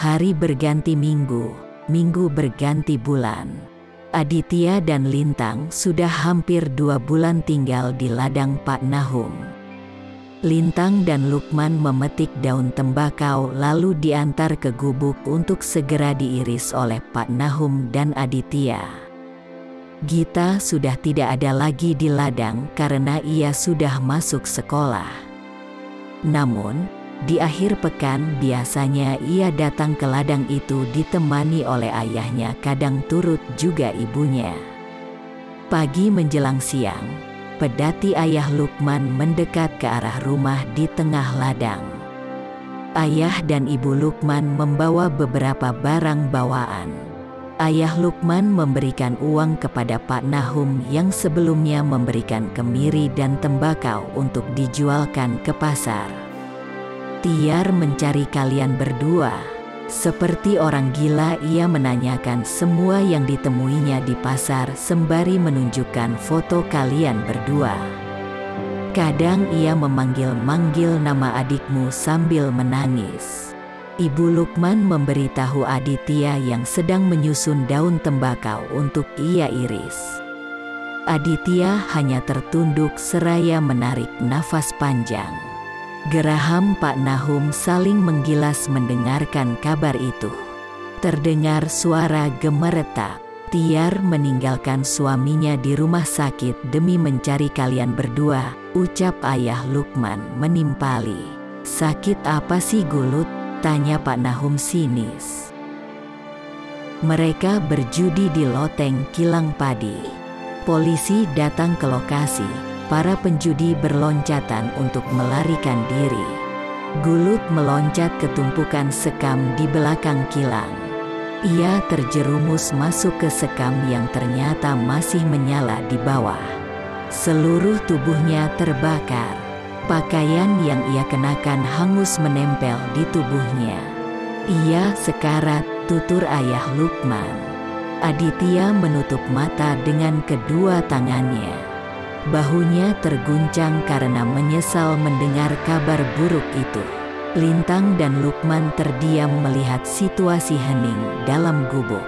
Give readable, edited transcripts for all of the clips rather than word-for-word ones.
Hari berganti minggu, minggu berganti bulan. Aditya dan Lintang sudah hampir 2 bulan tinggal di ladang Pak Nahum. Lintang dan Lukman memetik daun tembakau lalu diantar ke gubuk untuk segera diiris oleh Pak Nahum dan Aditya. Gita sudah tidak ada lagi di ladang karena ia sudah masuk sekolah. Namun, di akhir pekan biasanya ia datang ke ladang itu ditemani oleh ayahnya, kadang turut juga ibunya. Pagi menjelang siang, pedati ayah Lukman mendekat ke arah rumah di tengah ladang. Ayah dan ibu Lukman membawa beberapa barang bawaan. Ayah Lukman memberikan uang kepada Pak Nahum yang sebelumnya memberikan kemiri dan tembakau untuk dijualkan ke pasar. "Tiar mencari kalian berdua." Seperti orang gila ia menanyakan semua yang ditemuinya di pasar sembari menunjukkan foto kalian berdua. Kadang ia memanggil-manggil nama adikmu sambil menangis. Ibu Lukman memberitahu Aditya yang sedang menyusun daun tembakau untuk ia iris. Aditya hanya tertunduk seraya menarik nafas panjang. Geraham Pak Nahum saling menggilas mendengarkan kabar itu. Terdengar suara gemeretak. "Tiar meninggalkan suaminya di rumah sakit demi mencari kalian berdua," ucap ayah Lukman menimpali. "Sakit apa sih Gulut?" tanya Pak Nahum sinis. "Mereka berjudi di loteng kilang padi. Polisi datang ke lokasi. Para penjudi berloncatan untuk melarikan diri. Gulut meloncat ke tumpukan sekam di belakang kilang. Ia terjerumus masuk ke sekam yang ternyata masih menyala di bawah. Seluruh tubuhnya terbakar. Pakaian yang ia kenakan hangus menempel di tubuhnya. Ia sekarat," tutur ayah Lukman. Aditya menutup mata dengan kedua tangannya. Bahunya terguncang karena menyesal mendengar kabar buruk itu. Lintang dan Lukman terdiam melihat situasi hening dalam gubuk.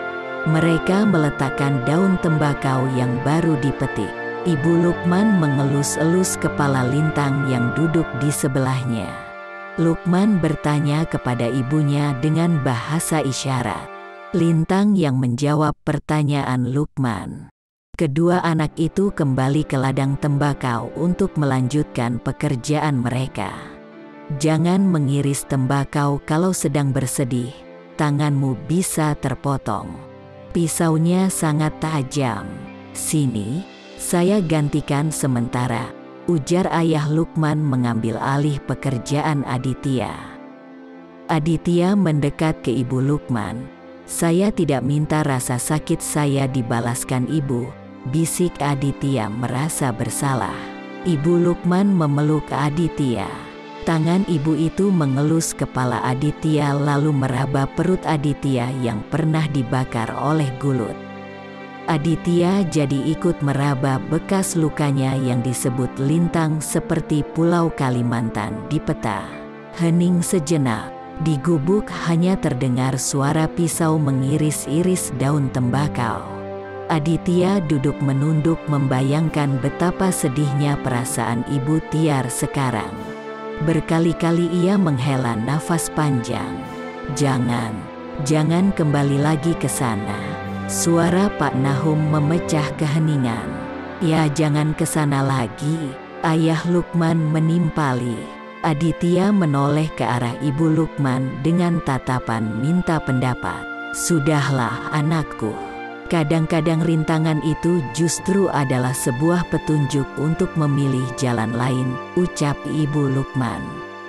Mereka meletakkan daun tembakau yang baru dipetik. Ibu Lukman mengelus-elus kepala Lintang yang duduk di sebelahnya. Lukman bertanya kepada ibunya dengan bahasa isyarat. Lintang yang menjawab pertanyaan Lukman. Kedua anak itu kembali ke ladang tembakau untuk melanjutkan pekerjaan mereka. "Jangan mengiris tembakau kalau sedang bersedih, tanganmu bisa terpotong. Pisaunya sangat tajam. Sini, saya gantikan sementara," ujar ayah Lukman mengambil alih pekerjaan Aditya. Aditya mendekat ke ibu Lukman. "Saya tidak minta rasa sakit saya dibalaskan ibu," bisik Aditya merasa bersalah. Ibu Lukman memeluk Aditya. Tangan ibu itu mengelus kepala Aditya lalu meraba perut Aditya yang pernah dibakar oleh Gulut. Aditya jadi ikut meraba bekas lukanya yang disebut Lintang seperti Pulau Kalimantan di peta. Hening sejenak. Di gubuk hanya terdengar suara pisau mengiris-iris daun tembakau. Aditya duduk menunduk membayangkan betapa sedihnya perasaan ibu Tiar sekarang. Berkali-kali ia menghela nafas panjang. Jangan kembali lagi ke sana." Suara Pak Nahum memecah keheningan. "Ya jangan ke sana lagi," ayah Lukman menimpali. Aditya menoleh ke arah ibu Lukman dengan tatapan minta pendapat. "Sudahlah anakku. Kadang-kadang rintangan itu justru adalah sebuah petunjuk untuk memilih jalan lain," ucap ibu Lukman.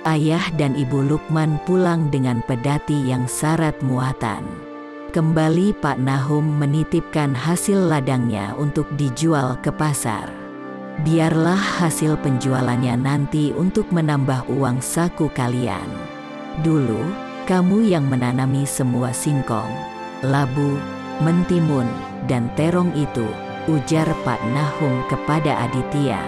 Ayah dan ibu Lukman pulang dengan pedati yang syarat muatan. Kembali Pak Nahum menitipkan hasil ladangnya untuk dijual ke pasar. "Biarlah hasil penjualannya nanti untuk menambah uang saku kalian. Dulu, kamu yang menanami semua singkong, labu, mentimun, dan terong itu," ujar Pak Nahum kepada Aditya.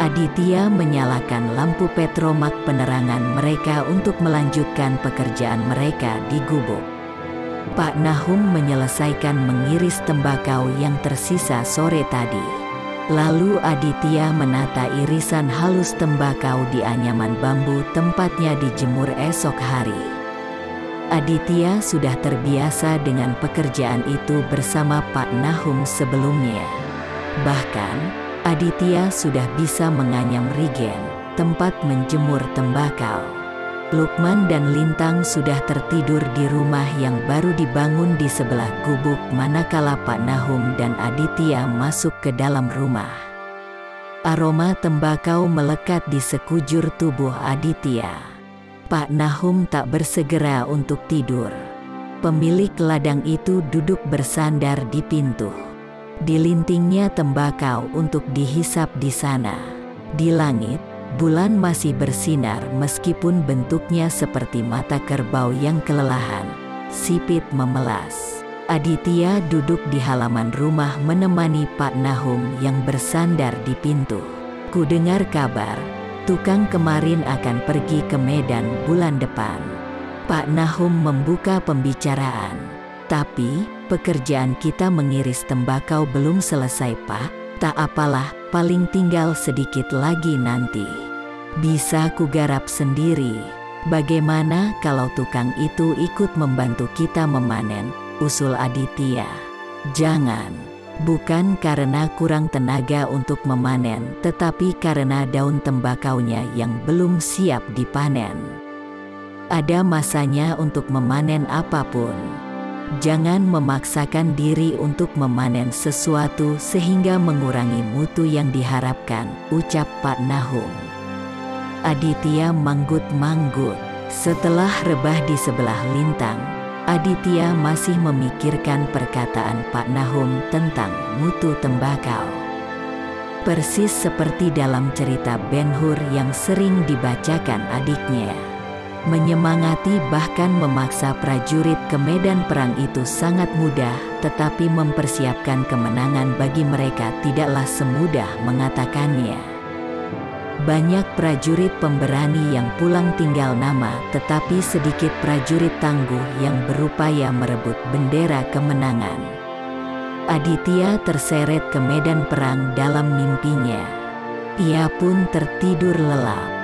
Aditya menyalakan lampu petromak penerangan mereka untuk melanjutkan pekerjaan mereka di gubuk. Pak Nahum menyelesaikan mengiris tembakau yang tersisa sore tadi. Lalu Aditya menata irisan halus tembakau di anyaman bambu tempatnya dijemur esok hari. Aditya sudah terbiasa dengan pekerjaan itu bersama Pak Nahum sebelumnya. Bahkan, Aditya sudah bisa menganyam rigen, tempat menjemur tembakau. Lukman dan Lintang sudah tertidur di rumah yang baru dibangun di sebelah gubuk manakala Pak Nahum dan Aditya masuk ke dalam rumah. Aroma tembakau melekat di sekujur tubuh Aditya. Pak Nahum tak bersegera untuk tidur. Pemilik ladang itu duduk bersandar di pintu. Dilintingnya tembakau untuk dihisap di sana. Di langit, bulan masih bersinar meskipun bentuknya seperti mata kerbau yang kelelahan. Sipit memelas. Aditya duduk di halaman rumah menemani Pak Nahum yang bersandar di pintu. Ku dengar kabar, tukang kemarin akan pergi ke Medan bulan depan. Pak Nahum membuka pembicaraan. Tapi, pekerjaan kita mengiris tembakau belum selesai, Pak. Tak apalah, paling tinggal sedikit lagi nanti. Bisa kugarap sendiri. Bagaimana kalau tukang itu ikut membantu kita memanen? Usul Aditya. Jangan. Bukan karena kurang tenaga untuk memanen, tetapi karena daun tembakaunya yang belum siap dipanen. Ada masanya untuk memanen apapun. Jangan memaksakan diri untuk memanen sesuatu sehingga mengurangi mutu yang diharapkan, ucap Pak Nahum. Aditya manggut-manggut. Setelah rebah di sebelah Lintang, Aditya masih memikirkan perkataan Pak Nahum tentang mutu tembakau. Persis seperti dalam cerita Ben Hur yang sering dibacakan adiknya. Menyemangati bahkan memaksa prajurit ke medan perang itu sangat mudah, tetapi mempersiapkan kemenangan bagi mereka tidaklah semudah mengatakannya. Banyak prajurit pemberani yang pulang tinggal nama, tetapi sedikit prajurit tangguh yang berupaya merebut bendera kemenangan. Aditya terseret ke medan perang dalam mimpinya. Ia pun tertidur lelap.